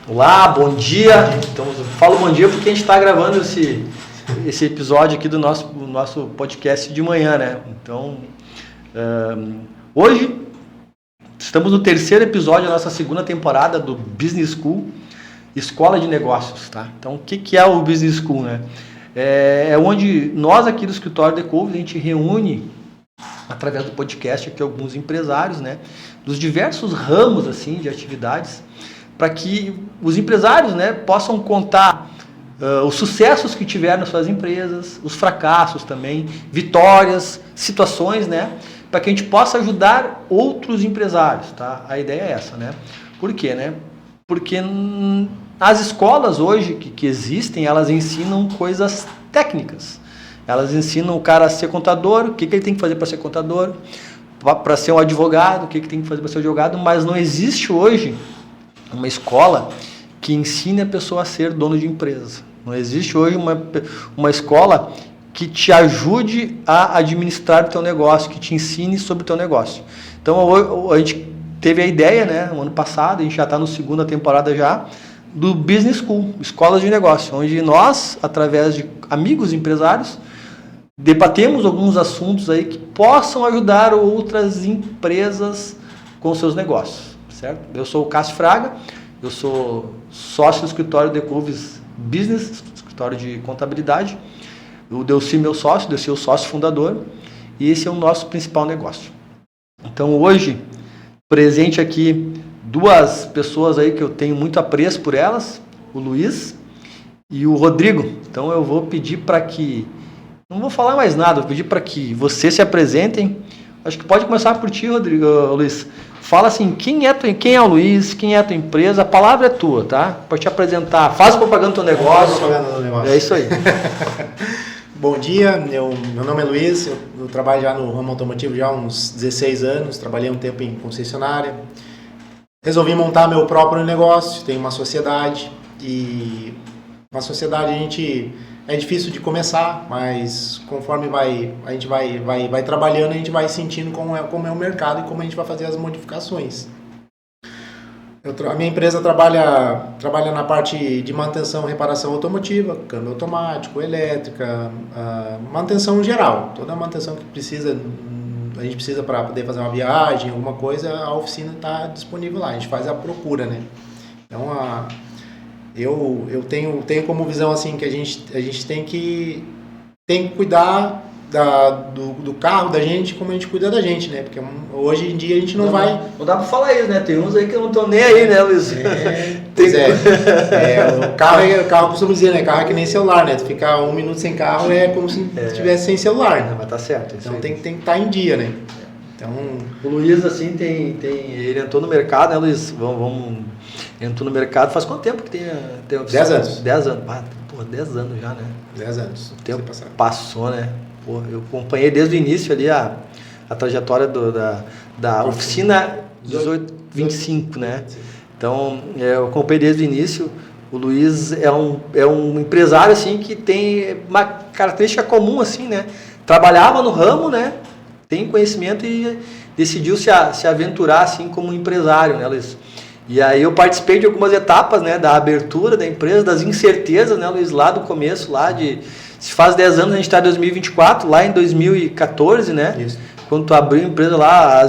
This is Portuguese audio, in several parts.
Olá, bom dia. Falo bom dia porque a gente está gravando esse episódio aqui do nosso podcast de manhã, né? Então, hoje estamos no terceiro episódio da nossa segunda temporada do Business School, Escola de Negócios, tá? Então, o que é o Business School, né? É onde nós aqui do escritório Decouve, a gente reúne, através do podcast, aqui alguns empresários, né? Dos diversos ramos, assim, de atividades, para que os empresários, né, possam contar os sucessos que tiveram nas suas empresas, os fracassos também, vitórias, situações, né, para que a gente possa ajudar outros empresários, tá? A ideia é essa, né? Por quê, né? Porque as escolas hoje que existem, elas ensinam coisas técnicas. Elas ensinam o cara a ser contador, o que ele tem que fazer para ser contador, para ser um advogado, o que ele tem que fazer para ser um advogado, mas não existe hoje uma escola que ensine a pessoa a ser dono de empresa. Não existe hoje uma escola que te ajude a administrar o teu negócio, que te ensine sobre o teu negócio. Então, a gente teve a ideia, né, no ano passado, a gente já está na segunda temporada já, do Business School, Escolas de Negócio, onde nós, através de amigos empresários, debatemos alguns assuntos aí que possam ajudar outras empresas com seus negócios. Certo? Eu sou o Cássio Fraga, eu sou sócio do escritório Decouve Business, escritório de contabilidade. O Delci, meu sócio, Delci é o sócio fundador, e esse é o nosso principal negócio. Então hoje, presente aqui, duas pessoas aí que eu tenho muito apreço por elas, o Luiz e o Rodrigo. Então eu vou pedir para que, não vou falar mais nada, vou pedir para que vocês se apresentem. Acho que pode começar por ti, Rodrigo, Luiz. Fala assim, quem é o Luiz, quem é a tua empresa, a palavra é tua, tá? Para te apresentar, faz propaganda do teu negócio. É isso aí. Bom dia, meu nome é Luiz, eu trabalho já no ramo automotivo já há uns 16 anos, trabalhei um tempo em concessionária. Resolvi montar meu próprio negócio, tenho uma sociedade, e uma sociedade é difícil de começar, mas conforme a gente vai trabalhando, a gente vai sentindo como é o mercado e como a gente vai fazer as modificações. A minha empresa trabalha na parte de manutenção e reparação automotiva, câmbio automático, elétrica, manutenção geral. Toda a manutenção que a gente precisa para poder fazer uma viagem, alguma coisa, a oficina está disponível lá, a gente faz a procura, né? Então, eu tenho como visão assim que a gente tem que cuidar do carro da gente como a gente cuida da gente, né? Porque hoje em dia a gente não vai... Não dá pra falar isso, né? Tem uns aí que não estão nem aí, né, Luiz? O carro costuma dizer, né? Carro é que nem celular, né? Tu ficar 1 minuto sem carro é como se estivesse sem celular, né? Mas tá certo. Então tem que estar em dia, né? Então... O Luiz, assim, ele entrou no mercado, né, Luiz? Entrou no mercado faz quanto tempo que tem 10 anos. 10 anos. Porra, 10 anos já, né? 10 anos. O tempo passou, né? Porra, eu acompanhei desde o início ali a trajetória da oficina 1825, né? Então, eu acompanhei desde o início. O Luiz é um empresário, assim, que tem uma característica comum, assim, né? Trabalhava no ramo, né? Tem conhecimento e decidiu se aventurar, assim, como empresário, né, Luiz? E aí eu participei de algumas etapas, né, da abertura da empresa, das incertezas, né, Luiz, lá do começo, se faz 10 anos, a gente está em 2024, lá em 2014, né? Isso. Quando tu abriu uma empresa lá,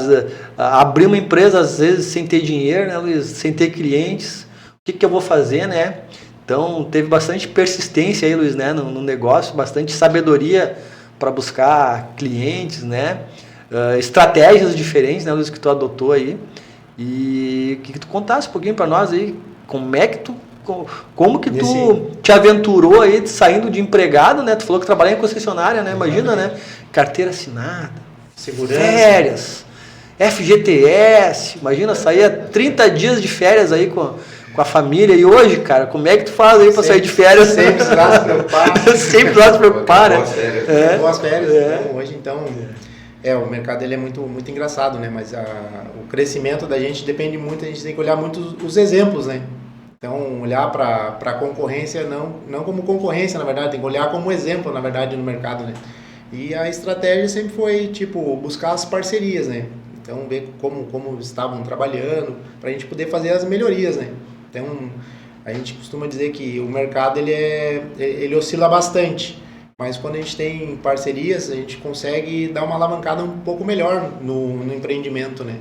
abrir uma empresa às vezes sem ter dinheiro, né, Luiz, sem ter clientes, o que eu vou fazer, né? Então teve bastante persistência aí, Luiz, né, no negócio, bastante sabedoria para buscar clientes, né? Estratégias diferentes, né, Luiz, que tu adotou aí. E que tu contasse um pouquinho para nós aí, como que tu te aventurou aí saindo de empregado, né? Tu falou que trabalhava em concessionária, né? Imagina, né? Carteira assinada, segurança, férias, FGTS, imagina, saía 30 dias de férias aí com a família. E hoje, cara, como é que tu faz aí para sair de férias? Sempre precisar se preocupar. Sempre precisar se preocupar, né? Boas férias. Então, hoje, então... o mercado ele é muito, muito engraçado, né? Mas o crescimento da gente depende muito, a gente tem que olhar muito os exemplos, né? Então, olhar para a concorrência, não como concorrência, na verdade, tem que olhar como exemplo, na verdade, no mercado, né? E a estratégia sempre foi, buscar as parcerias, né? Então, ver como estavam trabalhando, para a gente poder fazer as melhorias, né? Então, A gente costuma dizer que o mercado ele oscila bastante, mas quando a gente tem parcerias, a gente consegue dar uma alavancada um pouco melhor no empreendimento, né?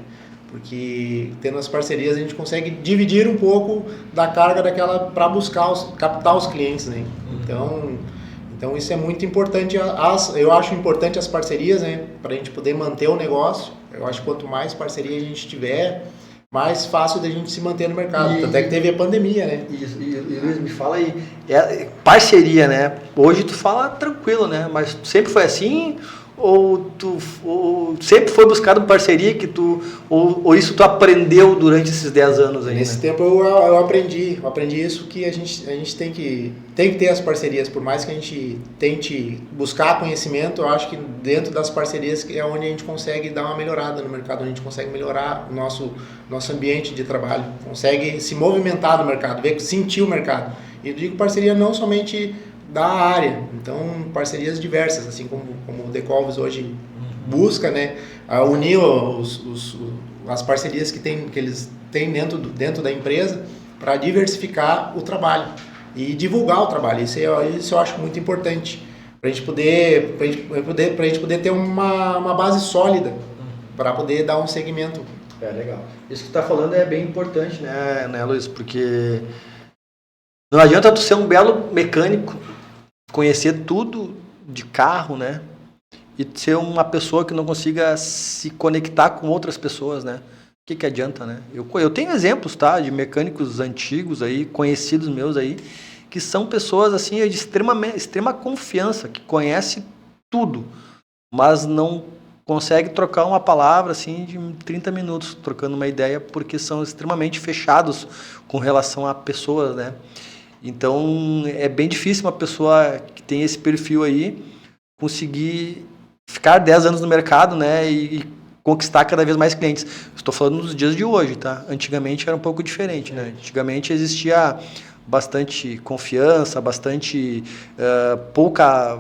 Porque tendo as parcerias a gente consegue dividir um pouco da carga daquela para buscar captar os clientes, né? Então isso é muito importante. Eu acho importante as parcerias, né? Para a gente poder manter o negócio. Eu acho que quanto mais parceria a gente tiver, mais fácil da gente se manter no mercado. Até que teve a pandemia, né? Isso, e Luiz, me fala aí, parceria, né? Hoje tu fala tranquilo, né? Mas sempre foi assim? Ou sempre foi buscado parceria que ou isso tu aprendeu durante esses 10 anos aí? Nesse tempo eu aprendi isso, que a gente tem que ter as parcerias, por mais que a gente tente buscar conhecimento. Eu acho que dentro das parcerias é onde a gente consegue dar uma melhorada no mercado, onde a gente consegue melhorar o nosso ambiente de trabalho, consegue se movimentar no mercado, sentir o mercado. E eu digo parceria não somente da área, então parcerias diversas, assim como o Decolves hoje busca, né, a unir as parcerias que eles têm dentro da empresa para diversificar o trabalho e divulgar o trabalho. Isso eu acho muito importante para a gente poder ter uma base sólida para poder dar um segmento. Legal. Isso que tu está falando é bem importante, né, Luiz? Porque não adianta tu ser um belo mecânico, conhecer tudo de carro, né? E ser uma pessoa que não consiga se conectar com outras pessoas, né? O que adianta, né? Eu tenho exemplos, tá? De mecânicos antigos aí, conhecidos meus aí, que são pessoas assim de extrema confiança, que conhece tudo, mas não consegue trocar uma palavra assim de 30 minutos, trocando uma ideia, porque são extremamente fechados com relação a pessoas, né? Então, é bem difícil uma pessoa que tem esse perfil aí conseguir ficar 10 anos no mercado, né, e conquistar cada vez mais clientes. Estou falando nos dias de hoje, tá? Antigamente era um pouco diferente, né? Antigamente existia bastante confiança, bastante pouca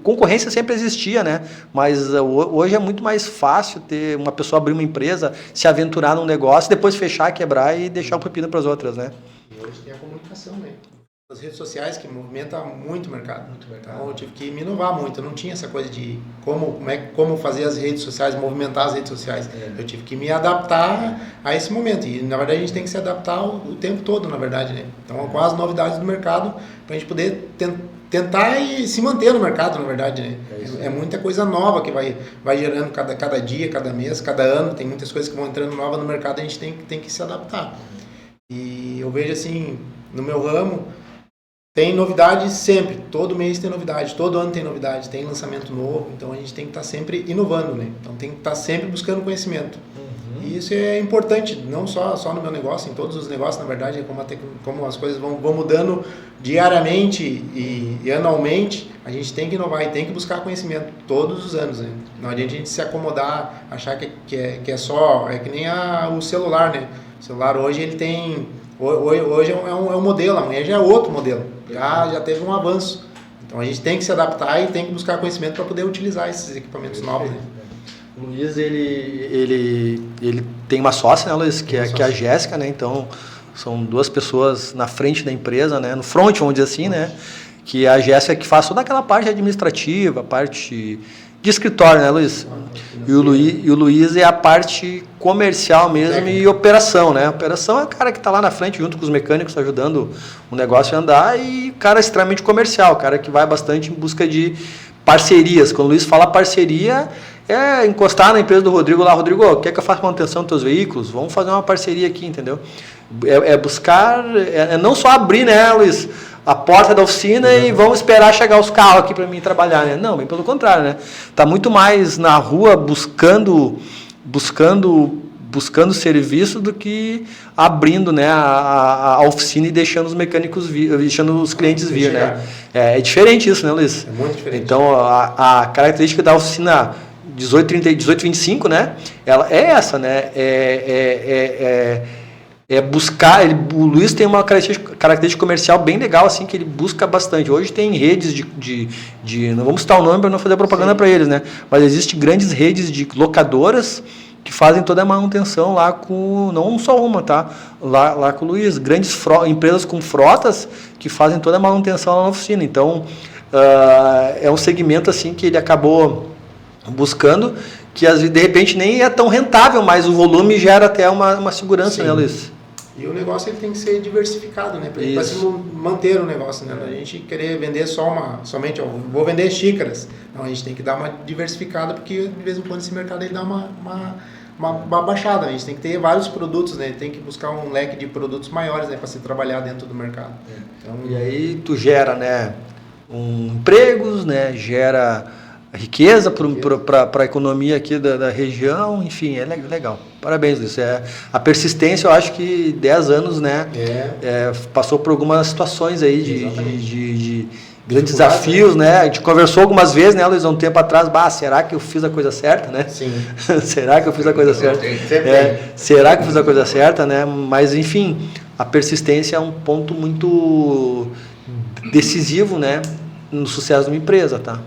concorrência sempre existia, né? Mas hoje é muito mais fácil ter uma pessoa abrir uma empresa, se aventurar num negócio, depois fechar, quebrar e deixar o pepino para as outras, né? Hoje tem a comunicação, né? As redes sociais que movimentam muito o mercado. Então eu tive que me inovar muito. Eu não tinha essa coisa de como fazer as redes sociais, movimentar as redes sociais. Eu tive que me adaptar a esse momento. E na verdade a gente tem que se adaptar o tempo todo, na verdade, né? Então com as novidades do mercado, para a gente poder tentar e se manter no mercado, na verdade, né? É muita coisa nova que vai gerando cada dia, cada mês, cada ano. Tem muitas coisas que vão entrando nova no mercado, a gente tem que se adaptar. E eu vejo assim, no meu ramo, tem novidade sempre, todo mês tem novidade, todo ano tem novidade, tem lançamento novo, então a gente tem que estar sempre inovando, né? Então tem que estar sempre buscando conhecimento. E isso é importante, não só no meu negócio, em todos os negócios, na verdade, como as coisas vão mudando diariamente e anualmente, a gente tem que inovar e tem que buscar conhecimento todos os anos, né? Não adianta a gente se acomodar, achar que é só, é que nem o celular, né? O celular hoje ele tem, hoje é um modelo, amanhã já é outro modelo, já teve um avanço. Então a gente tem que se adaptar e tem que buscar conhecimento para poder utilizar esses equipamentos novos, né? O Luiz, ele tem uma sócia, né, Luiz, que é a Jéssica, né? Então são duas pessoas na frente da empresa, né? No front, vamos dizer assim, né? Que é a Jéssica que faz toda aquela parte administrativa, a parte de escritório, né, Luiz? E o Luiz é a parte comercial mesmo e operação, né? A operação é o cara que está lá na frente junto com os mecânicos ajudando o negócio a andar, e o cara extremamente comercial, o cara que vai bastante em busca de parcerias. Quando o Luiz fala parceria, é encostar na empresa do Rodrigo lá, Rodrigo, quer que eu faça manutenção dos teus veículos? Vamos fazer uma parceria aqui, entendeu? É buscar, não só abrir, né, Luiz, a porta da oficina e vamos esperar chegar os carros aqui para mim trabalhar, né? Não, bem pelo contrário, né? Tá muito mais na rua buscando serviço do que abrindo, né, a oficina e deixando os mecânicos deixando os clientes vir, né? É diferente isso, né, Luiz? É muito diferente. Então, a característica da oficina 1825, né? Ela é essa, né? Buscar, o Luiz tem uma característica comercial bem legal, assim, que ele busca bastante. Hoje tem redes de não vamos citar o nome para não fazer propaganda para eles, né? Mas existem grandes redes de locadoras que fazem toda a manutenção lá com, não só uma, tá? Lá com o Luiz, grandes empresas com frotas que fazem toda a manutenção lá na oficina. Então, é um segmento assim que ele acabou buscando, que de repente nem é tão rentável, mas o volume gera até uma segurança, Sim. né, Luiz? E o negócio ele tem que ser diversificado, né? Para se manter o negócio, né? A gente querer vender somente, vou vender xícaras. Não, a gente tem que dar uma diversificada, porque de vez em quando esse mercado ele dá uma baixada. A gente tem que ter vários produtos, né? Tem que buscar um leque de produtos maiores, né? Para se trabalhar dentro do mercado. Então, e aí tu gera, né? Empregos, né? Gera riqueza para a economia aqui da região, enfim, é legal. Parabéns, Luiz. A persistência, eu acho que 10 anos, né? Passou por algumas situações aí de grandes desafios, né? A gente conversou algumas vezes, né, Luiz, há um tempo atrás, será que eu fiz a coisa certa, né? Sim. Será que eu fiz a coisa certa? Será que eu fiz a coisa certa, né? Mas, enfim, a persistência é um ponto muito decisivo, né, no sucesso de uma empresa, tá?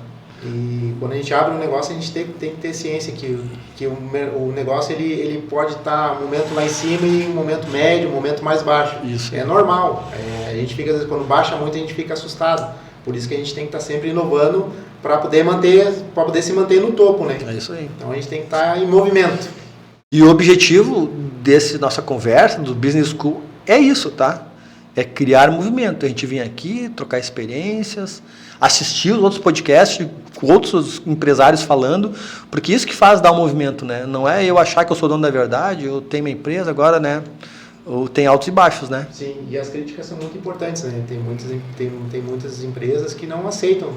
E quando a gente abre um negócio, a gente tem que ter ciência que o negócio ele pode estar um momento lá em cima e um momento médio, um momento mais baixo. Isso. É normal. A gente fica, às vezes, quando baixa muito, a gente fica assustado. Por isso que a gente tem que estar sempre inovando para poder se manter no topo, né? É isso aí. Então a gente tem que estar em movimento. E o objetivo dessa nossa conversa, do Business School, é isso, tá? É criar movimento. A gente vem aqui, trocar experiências, assistir os outros podcasts com outros empresários falando, porque isso que faz dar um movimento, né? Não é eu achar que eu sou dono da verdade, eu tenho minha empresa agora, né? Ou tem altos e baixos, né? Sim, e as críticas são muito importantes, né? Tem muitas empresas que não aceitam.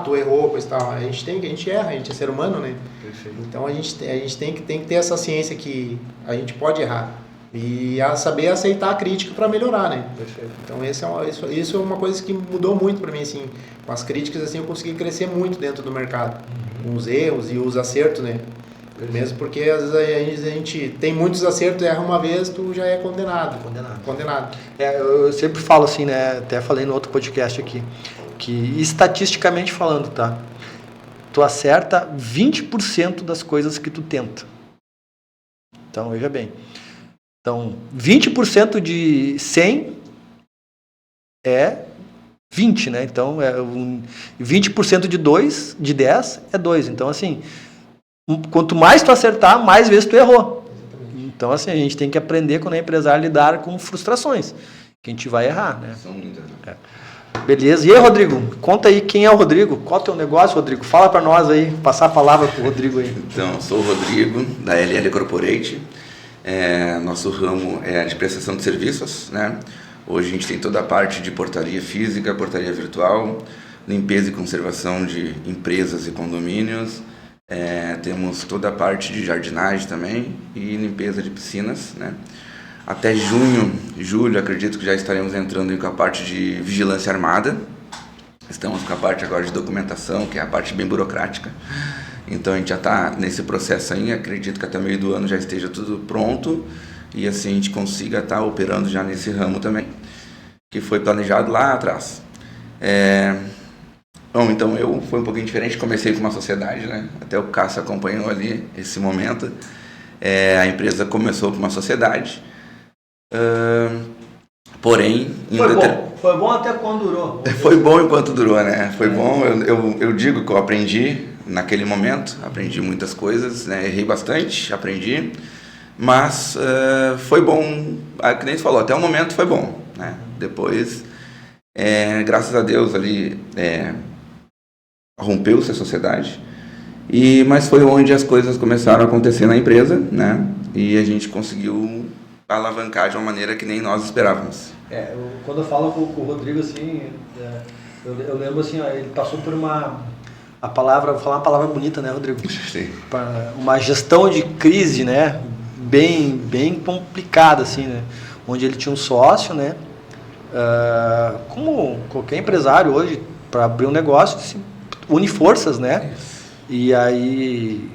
Tu errou, coisa e tal. A gente erra, a gente é ser humano, né? Perfeito. Então a gente tem que ter essa ciência que a gente pode errar. E saber aceitar a crítica para melhorar, né? Perfeito. Então isso é uma coisa que mudou muito para mim, assim. Com as críticas, assim, eu consegui crescer muito dentro do mercado. Com os erros e os acertos, né? Mesmo porque às vezes a gente tem muitos acertos, erra uma vez, tu já é condenado. Eu sempre falo assim, né? Até falei no outro podcast aqui, que estatisticamente falando, tá? Tu acerta 20% das coisas que tu tenta. Então, veja bem. Então, 20% de 100 é 20, né? Então, 20% de 10 é 2. Então, assim, quanto mais tu acertar, mais vezes tu errou. Então, assim, a gente tem que aprender, quando é empresário, a lidar com frustrações. Que a gente vai errar, né? São muitas. Beleza. E aí, Rodrigo? Conta aí quem é o Rodrigo. Qual é o teu negócio, Rodrigo? Fala para nós aí, passar a palavra pro Rodrigo aí. Então, sou o Rodrigo, da LL Corporate. Nosso ramo é de prestação de serviços, né? Hoje a gente tem toda a parte de portaria física, portaria virtual, limpeza e conservação de empresas e condomínios. Temos toda a parte de jardinagem também e limpeza de piscinas, né? Até julho, acredito que já estaremos entrando com a parte de vigilância armada. Estamos com a parte agora de documentação, que é a parte bem burocrática. Então a gente já está nesse processo aí, acredito que até o meio do ano já esteja tudo pronto e assim a gente consiga estar operando já nesse ramo também, que foi planejado lá atrás. Bom, então foi um pouquinho diferente, comecei com uma sociedade, né? Até o Cássio acompanhou ali esse momento. A empresa começou com uma sociedade, porém... Foi bom até quando durou. Foi bom enquanto durou, né? Foi bom, eu digo que eu aprendi naquele momento, aprendi muitas coisas, né? Errei bastante, aprendi, mas foi bom, que nem você falou, até o momento foi bom, né? Depois, graças a Deus ali, rompeu-se a sociedade, mas foi onde as coisas começaram a acontecer na empresa, né? E a gente conseguiu alavancar de uma maneira que nem nós esperávamos. Quando eu falo com o Rodrigo, assim, eu lembro assim, ele passou por vou falar uma palavra bonita, né, Rodrigo? Sim. Uma gestão de crise, né, bem complicada, assim, né, onde ele tinha um sócio, né, como qualquer empresário hoje, para abrir um negócio, se une forças, né, e aí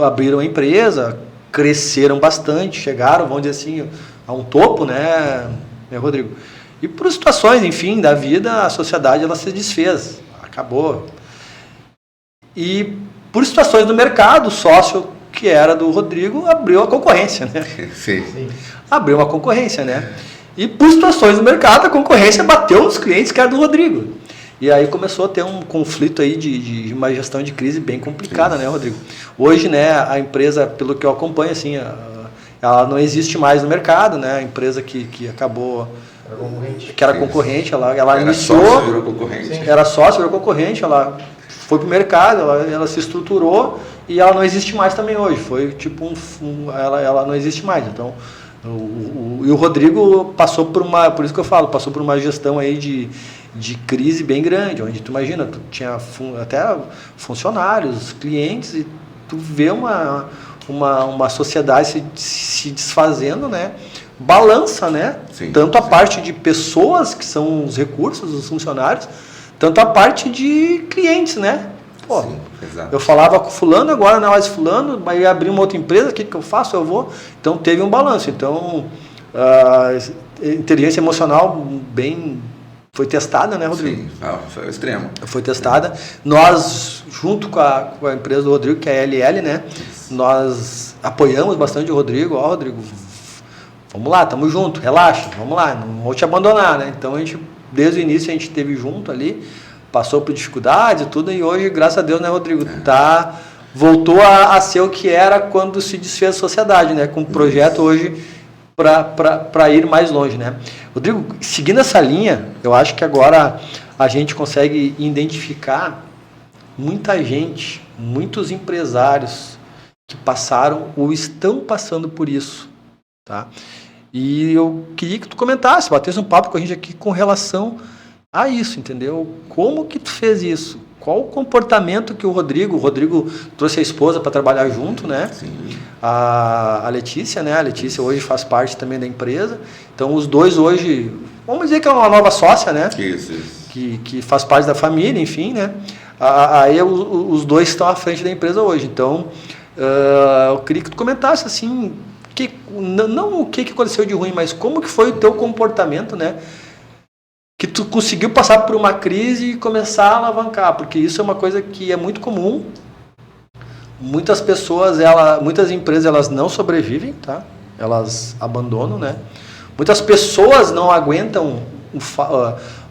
abriram a empresa, cresceram bastante, chegaram, vamos dizer assim, a um topo, né, Rodrigo? E por situações, enfim, da vida, a sociedade ela se desfez, acabou. E por situações do mercado, o sócio que era do Rodrigo, abriu a concorrência, né? Sim. Abriu uma concorrência, né? E por situações do mercado, a concorrência bateu nos clientes que era do Rodrigo. E aí começou a ter um conflito aí de uma gestão de crise bem complicada, né, Rodrigo? Hoje, né, a empresa, pelo que eu acompanho, assim, ela não existe mais no mercado, né? A empresa que acabou... Era concorrente. Que era concorrente, ela Era iniciou... sócio, virou concorrente. Era sócio, virou concorrente, ela foi pro mercado, ela se estruturou e ela não existe mais também hoje. Foi tipo ela não existe mais. Então, e o Rodrigo passou por isso que eu falo, passou por uma gestão aí de crise bem grande, onde tu imagina, tu tinha até funcionários, clientes, e tu vê uma sociedade se desfazendo, né? Balança, né? Sim, tanto a parte de pessoas, que são os recursos, os funcionários, tanto a parte de clientes, né? Pô, Sim, exato. eu falava com fulano, agora não é mais fulano, mas ia abrir uma outra empresa, o que eu faço? Eu vou. Então teve um balanço. Então, a inteligência emocional foi testada, né, Rodrigo? Sim, foi o extremo. Foi testada. Nós, junto com a empresa do Rodrigo, que é a LL, né? Nós apoiamos bastante o Rodrigo. Ó, Rodrigo, vamos lá, tamo junto, relaxa, vamos lá, não vou te abandonar, né? Então a gente, desde o início, a gente esteve junto ali, passou por dificuldades e tudo, e hoje, graças a Deus, né, Rodrigo, voltou a ser o que era quando se desfez a sociedade, né? Com um projeto hoje para ir mais longe, né? Rodrigo, seguindo essa linha, eu acho que agora a gente consegue identificar muita gente, muitos empresários que passaram ou estão passando por isso, tá? E eu queria que tu comentasse, batesse um papo com a gente aqui com relação a isso, entendeu? Como que tu fez isso? Qual o comportamento que o Rodrigo trouxe a esposa para trabalhar junto, né? Sim. A Letícia, né? A Letícia hoje faz parte também da empresa. Então os dois hoje, vamos dizer que é uma nova sócia, né? Isso. Que faz parte da família, enfim, né? Aí os dois estão à frente da empresa hoje. Então, eu queria que tu comentasse assim, não o que aconteceu de ruim, mas como que foi o teu comportamento, né? Que tu conseguiu passar por uma crise e começar a alavancar, porque isso é uma coisa que é muito comum. Muitas empresas, elas não sobrevivem, tá? Elas abandonam, né? Muitas pessoas não aguentam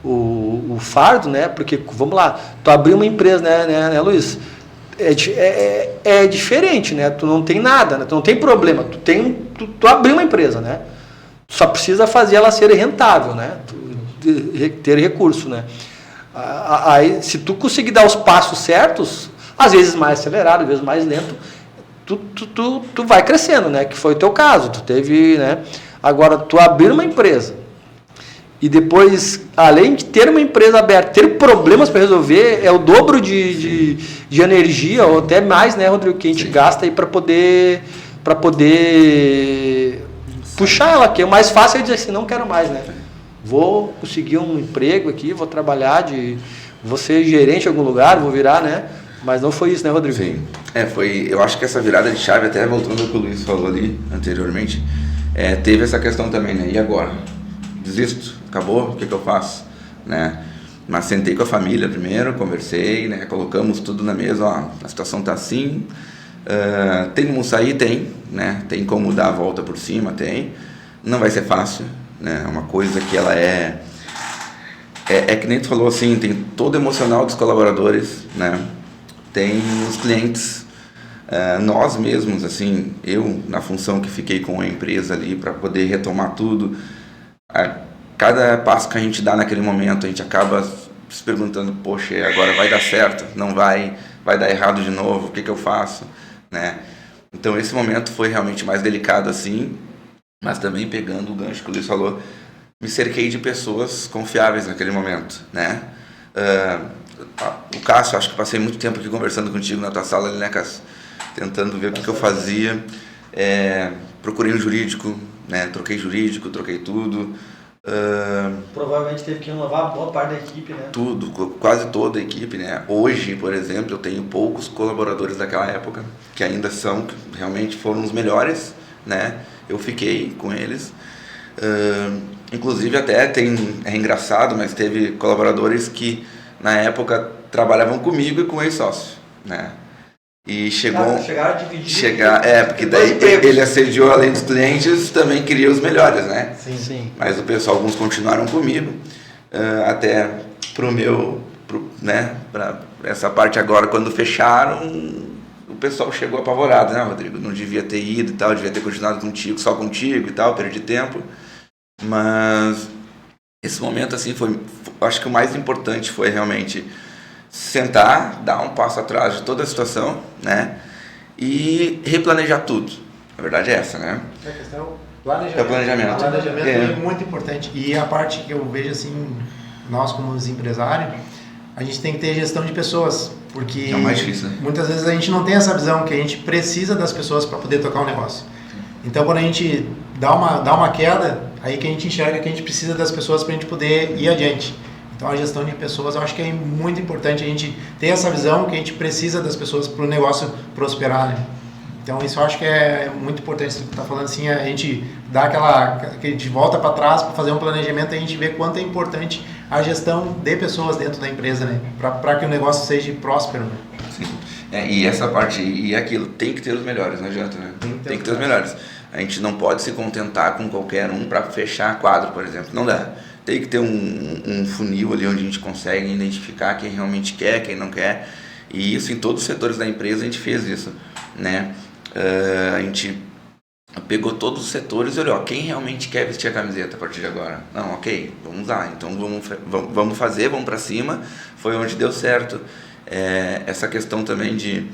o fardo, né? Porque, vamos lá, tu abriu uma empresa, né, Luiz? É diferente, né? Tu não tem nada, né? Tu não tem problema, tu abriu uma empresa, né? Tu só precisa fazer ela ser rentável, né? Ter recurso, né? Aí, se tu conseguir dar os passos certos, às vezes mais acelerado, às vezes mais lento, tu vai crescendo, né? Que foi o teu caso, tu teve, né? Agora, tu abrir uma empresa e depois, além de ter uma empresa aberta, ter problemas para resolver, é o dobro de energia, ou até mais, né, Rodrigo, que a gente gasta aí para poder puxar ela, que é o mais fácil é dizer assim, não quero mais, né? Vou conseguir um emprego aqui, vou trabalhar, vou ser gerente em algum lugar, vou virar, né? Mas não foi isso, né, Rodrigo? Sim. Eu acho que essa virada de chave, até voltando ao que o Luiz falou ali anteriormente, teve essa questão também, né? E agora? Desisto? Acabou? O que eu faço? Né? Mas sentei com a família primeiro, conversei, né? Colocamos tudo na mesa, ó, a situação tá assim, tem como sair? Tem, né? Tem como dar a volta por cima? Tem. Não vai ser fácil, né? É uma coisa que ela é que nem tu falou assim, tem todo o emocional dos colaboradores, né? Tem os clientes, nós mesmos, assim, eu na função que fiquei com a empresa ali para poder retomar tudo, cada passo que a gente dá naquele momento, a gente acaba se perguntando, poxa, agora vai dar certo? Não vai dar errado de novo? O que eu faço? Né? Então esse momento foi realmente mais delicado assim, mas também pegando o gancho que o Luiz falou, me cerquei de pessoas confiáveis naquele momento, né? O Cássio, acho que passei muito tempo aqui conversando contigo na tua sala ali, né, Cássio? Tentando ver o que eu fazia. Procurei um jurídico, né? Troquei jurídico, troquei tudo. Provavelmente teve que renovar boa parte da equipe, né? Tudo, quase toda a equipe, né? Hoje, por exemplo, eu tenho poucos colaboradores daquela época, que ainda são, que realmente foram os melhores, né? Eu fiquei com eles. Inclusive até é engraçado, mas teve colaboradores que na época trabalhavam comigo e com o ex-sócio, né? E chegou... Chegaram a dividir. Porque daí ele assediou, além dos clientes, também queria os melhores, né? Sim. Mas o pessoal, alguns continuaram comigo, até para essa parte agora, quando fecharam, o pessoal chegou apavorado, né, Rodrigo? Não devia ter ido e tal, devia ter continuado contigo, só contigo e tal, perdi tempo. Mas esse momento, assim, acho que o mais importante foi realmente sentar, dar um passo atrás de toda a situação, né? E replanejar tudo. A verdade é essa, né? É a questão planejamento. É o planejamento. O planejamento é muito importante. E a parte que eu vejo, assim, nós como empresários, a gente tem que ter gestão de pessoas, porque é o mais difícil, né? Muitas vezes a gente não tem essa visão que a gente precisa das pessoas para poder tocar um negócio. Então, quando a gente dá uma queda, aí que a gente enxerga que a gente precisa das pessoas para a gente poder ir adiante. Então, a gestão de pessoas, eu acho que é muito importante a gente ter essa visão que a gente precisa das pessoas para o negócio prosperar, né? Então, isso eu acho que é muito importante. Você está falando assim, a gente dá que a gente volta para trás para fazer um planejamento e a gente vê quanto é importante a gestão de pessoas dentro da empresa, né? Para que o negócio seja próspero, né? Sim. E essa parte, e aquilo, tem que ter os melhores, não adianta, né? Tem que ter os melhores. A gente não pode se contentar com qualquer um para fechar quadro, por exemplo. Não dá. Tem que ter um funil ali onde a gente consegue identificar quem realmente quer, quem não quer. E isso em todos os setores da empresa a gente fez isso, né? A gente pegou todos os setores e olhou, quem realmente quer vestir a camiseta a partir de agora? Não, ok, vamos lá, então vamos fazer, vamos para cima. Foi onde deu certo. Essa questão também de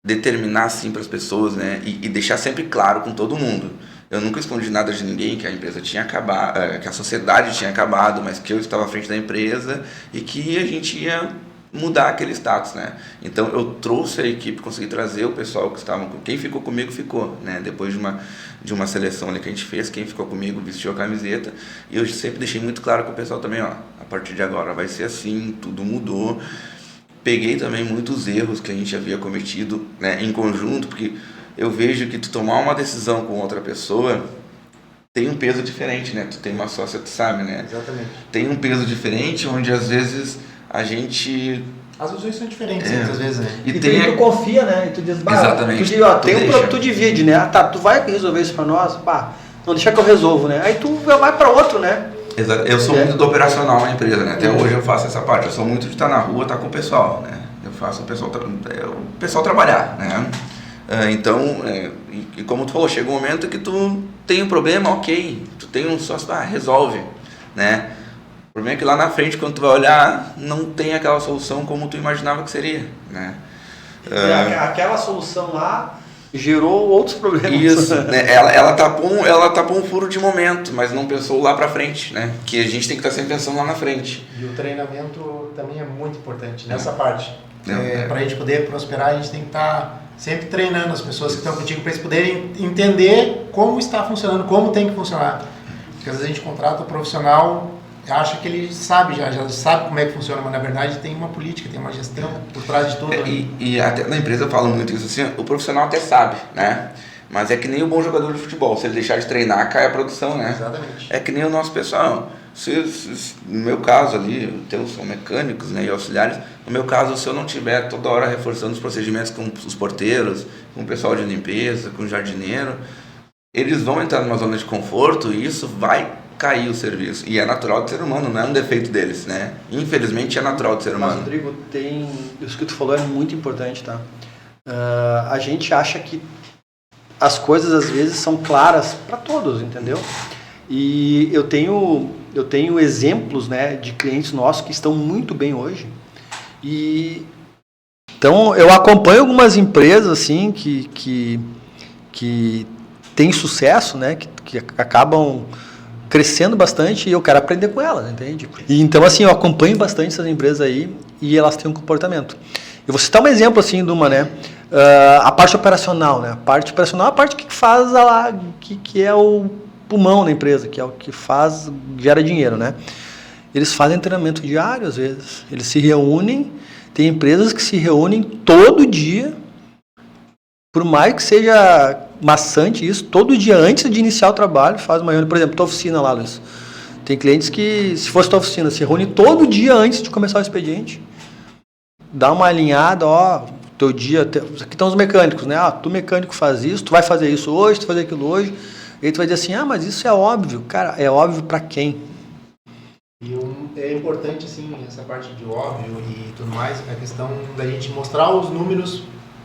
determinar assim para as pessoas, né? E deixar sempre claro com todo mundo. Eu nunca escondi nada de ninguém, que a empresa tinha acabado, que a sociedade tinha acabado, mas que eu estava à frente da empresa e que a gente ia mudar aquele status, né? Então eu trouxe a equipe, consegui trazer o pessoal que estavam, quem ficou comigo ficou, né? Depois de uma seleção ali que a gente fez, quem ficou comigo vestiu a camiseta e eu sempre deixei muito claro com o pessoal também, a partir de agora vai ser assim, tudo mudou. Peguei também muitos erros que a gente havia cometido, né, em conjunto, porque eu vejo que tu tomar uma decisão com outra pessoa tem um peso diferente, né? Tu tem uma sócia, tu sabe, né? Exatamente. Tem um peso diferente, onde às vezes a gente... As visões são diferentes, às vezes, né? E tu confia, né? E tu diz, exatamente. Tu diz, tu divide, né? Tu vai resolver isso pra nós? Não, deixa que eu resolvo, né? Aí tu vai pra outro, né? Exato. Eu sou muito do operacional na empresa, né? Até hoje eu faço essa parte. Eu sou muito de estar na rua, estar com o pessoal, né? Eu faço o pessoal trabalhar, né? Então, e como tu falou, chega um momento que tu tem um problema, ok, tu tem um sócio, resolve, né? O problema é que lá na frente, quando tu vai olhar, não tem aquela solução como tu imaginava que seria, né? Aquela solução lá gerou outros problemas. Isso, né? Ela tapou um furo de momento, mas não pensou lá pra frente, né? Que a gente tem que estar sempre pensando lá na frente. E o treinamento também é muito importante nessa parte. Para a gente poder prosperar, a gente tem que estar sempre treinando as pessoas que estão contigo para eles poderem entender como está funcionando, como tem que funcionar. Porque às vezes a gente contrata o profissional, acha que ele sabe já sabe como é que funciona, mas na verdade tem uma política, tem uma gestão por trás de tudo. E até na empresa eu falo muito isso assim, o profissional até sabe, né? Mas é que nem o bom jogador de futebol, se ele deixar de treinar, cai a produção, né? Exatamente. É que nem o nosso pessoal. No meu caso ali, são mecânicos, né, e auxiliares, no meu caso, se eu não tiver toda hora reforçando os procedimentos com os porteiros, com o pessoal de limpeza, com o jardineiro, eles vão entrar numa zona de conforto e isso vai cair o serviço. E é natural do ser humano, não é um defeito deles, né? Infelizmente é natural do ser humano. Mas, Rodrigo, isso que tu falou é muito importante, tá? A gente acha que as coisas às vezes são claras para todos, entendeu? E eu tenho exemplos, né, de clientes nossos que estão muito bem hoje. E então eu acompanho algumas empresas assim que têm sucesso, né, que acabam crescendo bastante e eu quero aprender com elas, entende? E então assim, eu acompanho bastante essas empresas aí e elas têm um comportamento. Eu vou citar um exemplo assim de uma, né? A parte operacional, né? A parte operacional é a parte que faz que é o pulmão da empresa, que é o que gera dinheiro, né? Eles fazem treinamento diário às vezes. Eles se reúnem, tem empresas que se reúnem todo dia, por mais que seja maçante isso, todo dia antes de iniciar o trabalho, faz uma reunião, por exemplo, tua oficina lá, Luiz. Tem clientes que, se fosse tua oficina, se reúne todo dia antes de começar o expediente. Dá uma alinhada, ó, teu dia... Aqui estão os mecânicos, né? Ah, tu mecânico faz isso, tu vai fazer isso hoje, tu vai fazer aquilo hoje. E aí tu vai dizer assim, mas isso é óbvio. Cara, é óbvio para quem? E é importante, assim, essa parte de óbvio e tudo mais, a questão da gente mostrar os números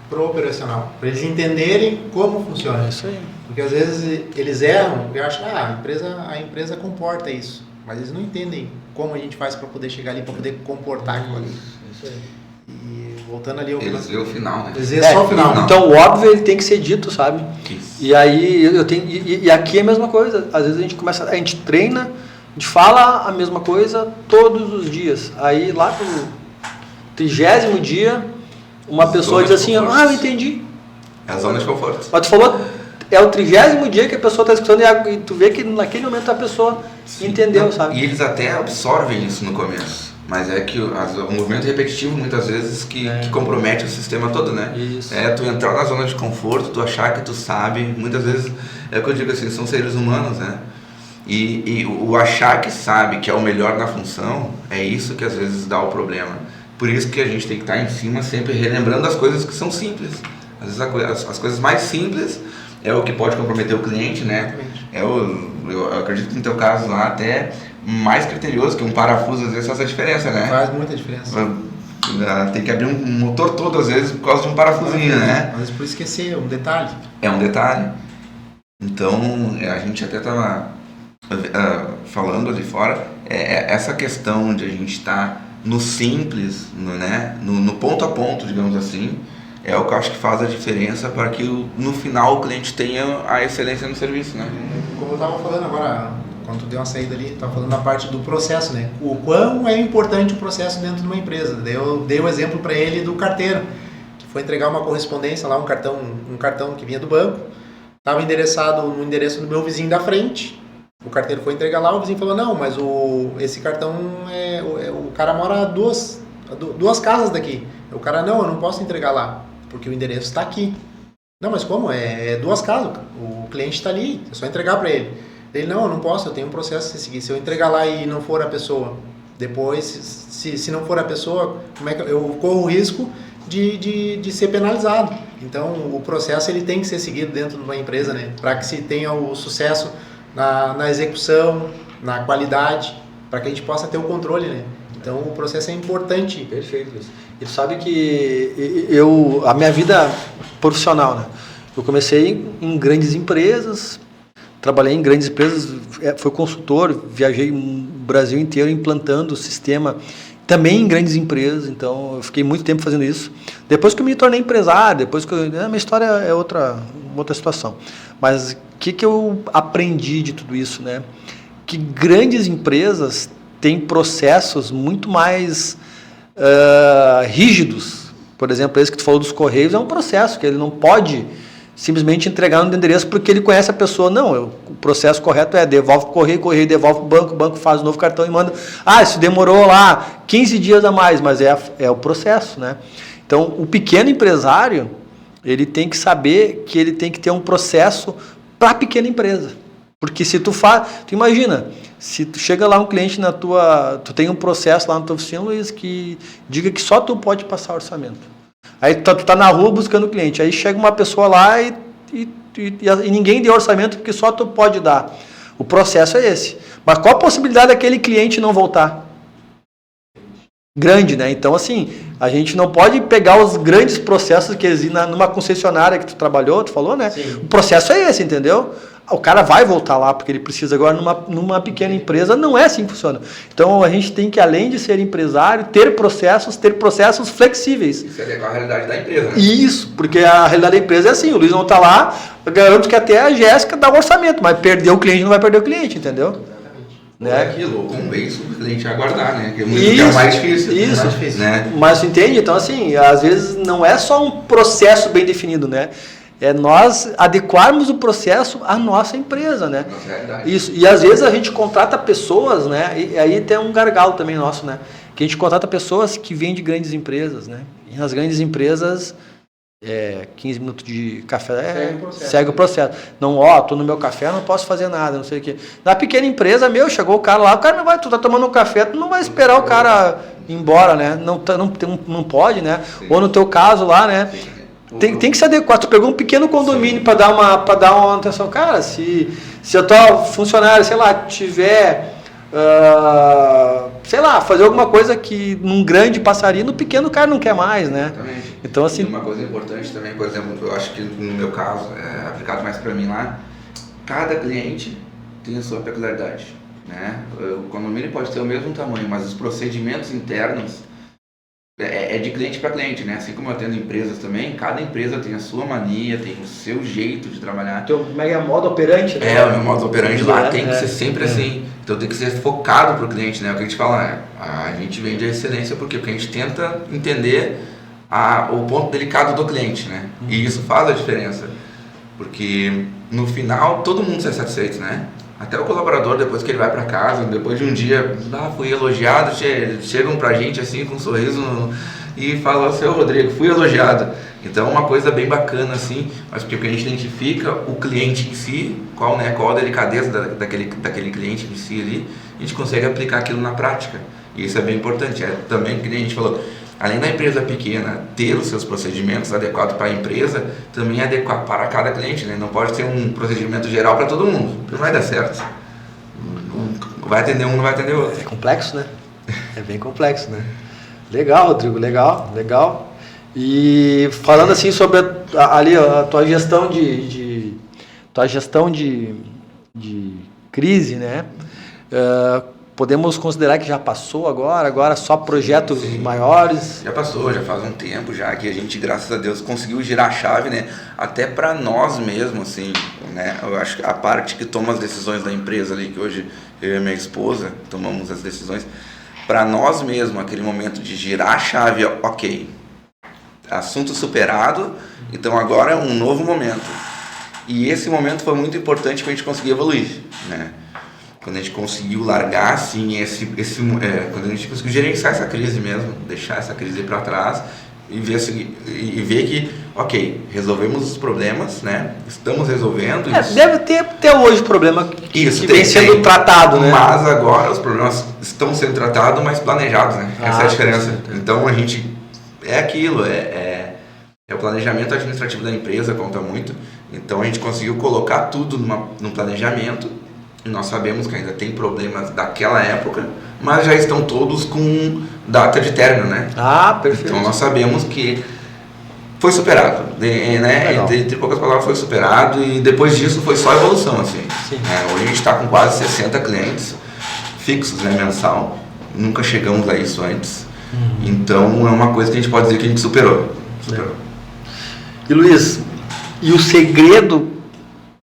pro operacional, para eles entenderem como funciona. É isso aí. Porque às vezes eles erram e acham, a empresa comporta isso, mas eles não entendem como a gente faz para poder chegar ali, para poder comportar aquilo ali. Isso aí. E voltando ali... Eles vê o final, né? Eles vê só o final. Então o óbvio ele tem que ser dito, sabe? Isso. E aí eu tenho... E aqui é a mesma coisa. Às vezes a gente treina, a gente fala a mesma coisa todos os dias. Aí lá pro 30º dia, uma pessoa diz assim, eu entendi. É a zona de conforto. Mas tu falou, é o 30º dia que a pessoa está escutando e tu vê que naquele momento a pessoa entendeu, sabe? E eles até absorvem isso no começo. Mas é que o movimento repetitivo, muitas vezes, que compromete o sistema todo, né? Isso. É tu entrar na zona de conforto, tu achar que tu sabe. Muitas vezes, é o que eu digo assim, são seres humanos, né? E o achar que sabe, que é o melhor na função, é isso que às vezes dá o problema. Por isso que a gente tem que estar em cima sempre relembrando as coisas que são simples. Às vezes as coisas mais simples é o que pode comprometer o cliente, né? Eu acredito que no teu caso lá até mais criterioso, que um parafuso às vezes faz a diferença, né? Faz muita diferença. Tem que abrir um motor todo às vezes por causa de um parafusinho, né? Mas por esquecer, um detalhe. É um detalhe. Então a gente até estava falando ali fora, essa questão de a gente estar no simples, no ponto a ponto, digamos assim, é o que eu acho que faz a diferença para que no final o cliente tenha a excelência no serviço, né? Como eu estava falando agora, quando tu deu uma saída ali, estava falando da parte do processo, né? O quão é importante o processo dentro de uma empresa. Eu dei o exemplo para ele do carteiro, que foi entregar uma correspondência lá, um cartão que vinha do banco, estava endereçado no endereço do meu vizinho da frente. O carteiro foi entregar lá, o vizinho falou, não, mas esse cartão, o cara mora a duas casas daqui. O cara, não, eu não posso entregar lá, porque o endereço está aqui. Não, mas como? É 2 casas, o cliente está ali, é só entregar para ele. Ele, não, eu não posso, eu tenho um processo a seguir. Se eu entregar lá e não for a pessoa, depois, se não for a pessoa, como é que eu corro o risco de ser penalizado. Então, o processo ele tem que ser seguido dentro de uma empresa, né? Para que se tenha o sucesso na execução, na qualidade, para que a gente possa ter o controle, né? Então o processo é importante. Perfeito, Luiz. E tu sabe que a minha vida profissional, né? Eu comecei em grandes empresas, trabalhei em grandes empresas, fui consultor, viajei o Brasil inteiro implantando o sistema, também em grandes empresas, então eu fiquei muito tempo fazendo isso. Depois que eu me tornei empresário, a minha história é outra situação. Mas o que eu aprendi de tudo isso, né? Que grandes empresas têm processos muito mais rígidos. Por exemplo, esse que tu falou dos Correios é um processo que ele não pode simplesmente entregar no endereço porque ele conhece a pessoa. Não, o processo correto é devolve para o correio devolve para o banco faz o novo cartão e manda. Isso demorou lá 15 dias a mais, mas é o processo, né? Então, o pequeno empresário, ele tem que saber que ele tem que ter um processo para a pequena empresa. Porque se tu imagina, se tu chega lá um cliente tu tem um processo lá na tua oficina, Luiz, que diga que só tu pode passar orçamento. Aí tu tá na rua buscando cliente, aí chega uma pessoa lá e ninguém deu orçamento porque só tu pode dar. O processo é esse. Mas qual a possibilidade daquele cliente não voltar? Grande, né? Então, assim, a gente não pode pegar os grandes processos que existem numa concessionária que tu trabalhou, tu falou, né? Sim. O processo é esse, entendeu? O cara vai voltar lá porque ele precisa. Agora, numa pequena empresa, não é assim que funciona. Então, a gente tem que, além de ser empresário, ter processos flexíveis. Isso é a realidade da empresa, né? Isso, porque a realidade da empresa é assim, o Luiz não está lá, eu garanto que até a Jéssica dá o orçamento, mas perder o cliente não vai perder o cliente, entendeu? Né? É aquilo, convence o cliente a aguardar, né? Que é muito Isso, mais difícil. Isso, mais difícil, né? Mas tu entende? Então, assim, às vezes não é só um processo bem definido, né? É nós adequarmos o processo à nossa empresa, né? Nossa realidade. Isso. E às vezes a gente contrata pessoas, né? E aí tem um gargalo também nosso, né? Que a gente contrata pessoas que vêm de grandes empresas, né? E nas grandes empresas 15 minutos de café, Segue o processo. Não, tô no meu café, não posso fazer nada, não sei o quê. Na pequena empresa, chegou o cara lá, o cara não vai, tu tá tomando um café, tu não vai esperar o cara ir embora, né? Não pode, né? Sim. Ou no teu caso lá, né? Tem que se adequar. Tu pegou um pequeno condomínio para dar uma atenção. Cara, se eu tô funcionário, sei lá, tiver... sei lá, fazer alguma coisa que num grande passaria, no pequeno o cara não quer mais, né? Exatamente. Então, assim... E uma coisa importante também, por exemplo, eu acho que no meu caso, aplicado mais para mim lá, cada cliente tem a sua peculiaridade, né? O condomínio pode ter o mesmo tamanho, mas os procedimentos internos é de cliente para cliente, né? Assim como eu atendo empresas também, cada empresa tem a sua mania, tem o seu jeito de trabalhar. Teu mega modo operante, né? O meu modo operante lá tem que ser sempre assim. Então tem que ser focado pro cliente, né? O que a gente fala, a gente vende a excelência porque a gente tenta entender o ponto delicado do cliente, né? E isso faz a diferença. Porque no final todo mundo sai satisfeito, né? Até o colaborador, depois que ele vai para casa, depois de um dia, fui elogiado, chegam pra gente assim com um sorriso e falam, seu Rodrigo, fui elogiado. Então é uma coisa bem bacana assim, mas porque a gente identifica o cliente em si, qual a delicadeza daquele cliente em si ali, a gente consegue aplicar aquilo na prática. E isso é bem importante. Também, que nem a gente falou, além da empresa pequena ter os seus procedimentos adequados para a empresa, também é adequado para cada cliente, né? Não pode ser um procedimento geral para todo mundo, não vai dar certo. Vai atender um, não vai atender o outro. É complexo, né? É bem complexo, né? Legal, Rodrigo, legal. E falando assim sobre a tua gestão de crise, né? Podemos considerar que já passou agora só projetos Sim. maiores? Já passou, já faz um tempo já que a gente, graças a Deus, conseguiu girar a chave, né? Até para nós mesmos, assim, né? Eu acho que a parte que toma as decisões da empresa ali, que hoje eu e minha esposa tomamos as decisões, para nós mesmos, aquele momento de girar a chave, ok, assunto superado, então agora é um novo momento. E esse momento foi muito importante para a gente conseguir evoluir, né? Quando a gente conseguiu largar, assim, quando a gente conseguiu gerenciar essa crise mesmo, deixar essa crise para trás e ver que, ok, resolvemos os problemas, né? Estamos resolvendo. Deve ter até hoje problema que vem sendo tratado, né? Mas agora os problemas estão sendo tratados, mas planejados, né? Essa é a diferença. Então a gente, aquilo, o planejamento administrativo da empresa conta muito. Então a gente conseguiu colocar tudo num planejamento. E nós sabemos que ainda tem problemas daquela época, mas já estão todos com data de término, né? Perfeito. Então nós sabemos que foi superado, né? Entre poucas palavras, foi superado e depois disso foi só evolução, assim. Hoje a gente está com quase 60 clientes fixos, né, mensal. Nunca chegamos a isso antes. Então é uma coisa que a gente pode dizer que a gente superou. E Luiz, e o segredo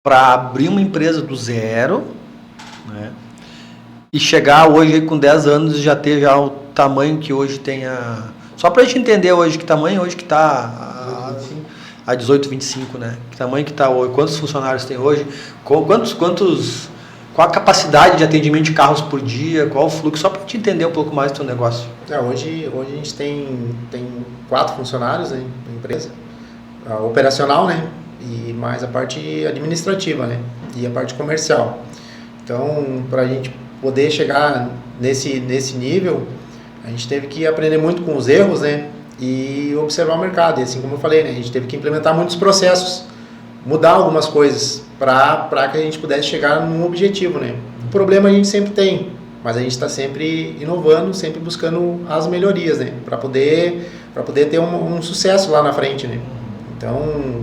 para abrir uma empresa do zero, né, e chegar hoje com 10 anos e já ter já o tamanho que hoje tem só para a gente entender hoje que tamanho hoje que está a 1825, né? Que tamanho que está hoje, quantos funcionários tem hoje, qual a capacidade de atendimento de carros por dia, qual o fluxo, só para a gente entender um pouco mais do teu negócio. Hoje a gente tem 4 funcionários, né, na empresa, operacional, né? E mais a parte administrativa, né? E a parte comercial. Então, para a gente poder chegar nesse nível, a gente teve que aprender muito com os erros, né? E observar o mercado. E assim como eu falei, né? A gente teve que implementar muitos processos, mudar algumas coisas para que a gente pudesse chegar num objetivo, né? O problema a gente sempre tem, mas a gente está sempre inovando, sempre buscando as melhorias, né? Para poder ter um sucesso lá na frente, né? Então,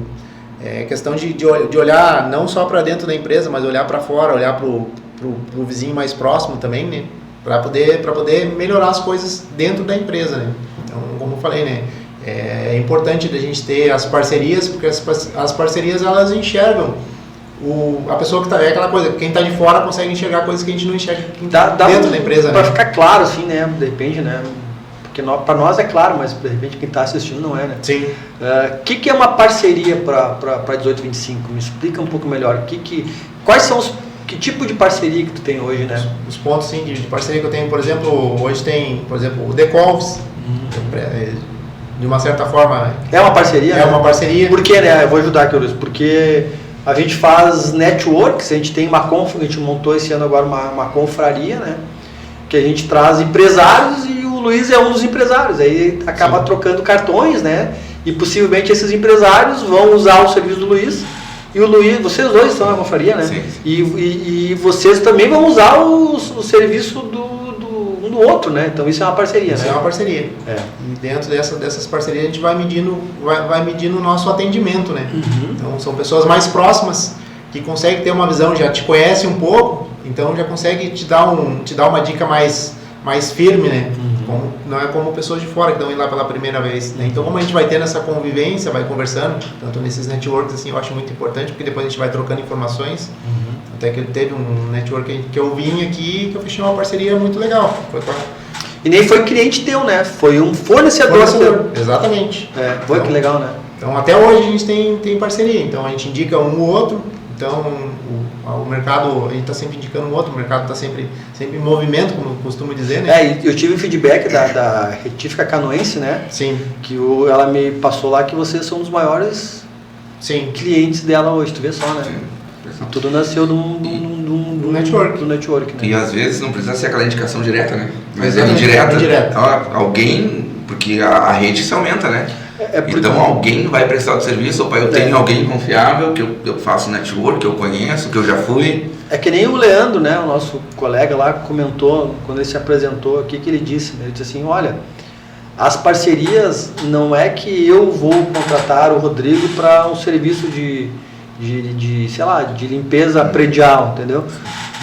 é questão de olhar não só para dentro da empresa, mas olhar para fora, olhar para o vizinho mais próximo também, né? Para poder melhorar as coisas dentro da empresa, né? Então, como eu falei, né? É importante a gente ter as parcerias, porque as parcerias elas enxergam a pessoa que está, aquela coisa, quem está de fora consegue enxergar coisas que a gente não enxerga dentro da empresa, né? Para ficar claro, assim, né? De repente, né? Porque para nós é claro, mas de repente quem está assistindo não é, né? Sim. Que é uma parceria para 1825? Me explica um pouco melhor. Quais são que tipo de parceria que tu tem hoje, né? Os pontos, sim, de parceria que eu tenho, por exemplo, hoje tem, por exemplo, o Decolves, de uma certa forma... É uma parceria? É uma parceria. Por que, né? Eu vou ajudar aqui, Luiz. Porque a gente faz networks, a gente tem a gente montou esse ano agora uma confraria, né? Que a gente traz empresários e o Luiz é um dos empresários. Aí acaba trocando cartões, né? E possivelmente esses empresários vão usar o serviço do Luiz. E o Luiz, vocês dois estão na confraria, né? Sim. E vocês também vão usar o serviço um do outro, né? Então isso é uma parceria, Isso né? é uma parceria. É. E dentro dessas parcerias a gente vai medindo o nosso atendimento, né? Então são pessoas mais próximas que conseguem ter uma visão, já te conhecem um pouco, então já consegue te dar uma dica mais firme, né? Não é como pessoas de fora que estão indo lá pela primeira vez, né? Então como a gente vai tendo essa convivência, vai conversando, tanto nesses networks, assim, eu acho muito importante, porque depois a gente vai trocando informações. Até que teve um network que eu vim aqui, que eu fechei uma parceria muito legal. E nem foi cliente teu, né? Foi um fornecedor teu. Exatamente. Foi que legal, né? Então até hoje a gente tem parceria, então a gente indica um ou outro, então o mercado, a gente está sempre indicando um outro, o mercado está sempre em movimento, como eu costumo dizer, né? Eu tive feedback da Retífica Canoense, né? Sim. Que ela me passou lá que vocês são um dos maiores clientes dela hoje, tu vê só, né? E tudo nasceu do network. Do network, né? E às vezes não precisa ser aquela indicação direta, né? Mas Exatamente, indireta. Alguém, porque a rede se aumenta, né? Então alguém vai prestar o serviço, ou eu tenho alguém confiável, que eu faço network, que eu conheço, que eu já fui. É que nem o Leandro, né? O nosso colega lá comentou, quando ele se apresentou aqui, que ele disse, né? Ele disse assim, olha, as parcerias não é que eu vou contratar o Rodrigo para um serviço de sei lá, de limpeza predial, entendeu?